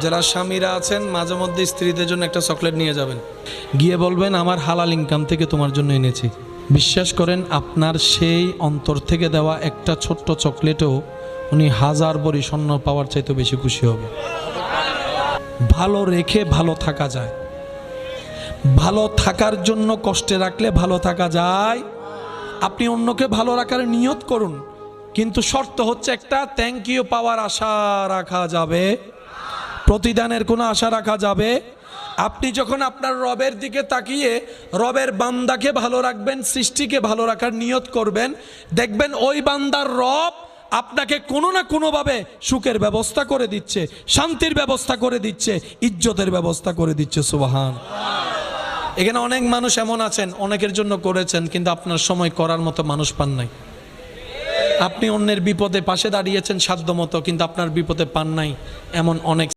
যারা স্বামীরা আছেন মাঝে মধ্যে স্ত্রীদের জন্য একটা চকলেট নিয়ে যাবেন, গিয়ে বলবেন আমার হালাল ইনকাম থেকে তোমার জন্য এনেছি। বিশ্বাস করেন আপনার সেই অন্তর থেকে দেওয়া একটা ছোট্ট চকলেটও উনি হাজার ভরি স্বর্ণ পাওয়ার চাইতে বেশি খুশি হবে। ভালো রেখে ভালো থাকা যায়, ভালো থাকার জন্য কষ্টে রাখলে ভালো থাকা যায়। আপনি অন্যকে ভালো রাখার নিয়ত করুন, কিন্তু শর্ত হচ্ছে একটা, থ্যাংক ইউ পাওয়ার আশা রাখা যাবে, প্রতিদানের কোনো আশা রাখা যাবে। আপনি যখন আপনার রবের দিকে তাকিয়ে রবের বান্দাকে ভালো রাখবেন, সৃষ্টিকে ভালো রাখার নিয়ত করবেন, দেখবেন ওই বান্দার রব আপনাকে কোনো না কোনোভাবে সুখের ব্যবস্থা করে দিচ্ছে, শান্তির ব্যবস্থা করে দিচ্ছে, ইজ্জতের ব্যবস্থা করে দিচ্ছে। সুবহান। এখানে অনেক মানুষ এমন আছেন, অনেকের জন্য করেছেন, কিন্তু আপনার সময় করার মতো মানুষ পান নাই। আপনি অন্যের বিপদে পাশে দাঁড়িয়েছেন সাধ্য মতো, কিন্তু আপনার বিপদে পান নাই এমন অনেক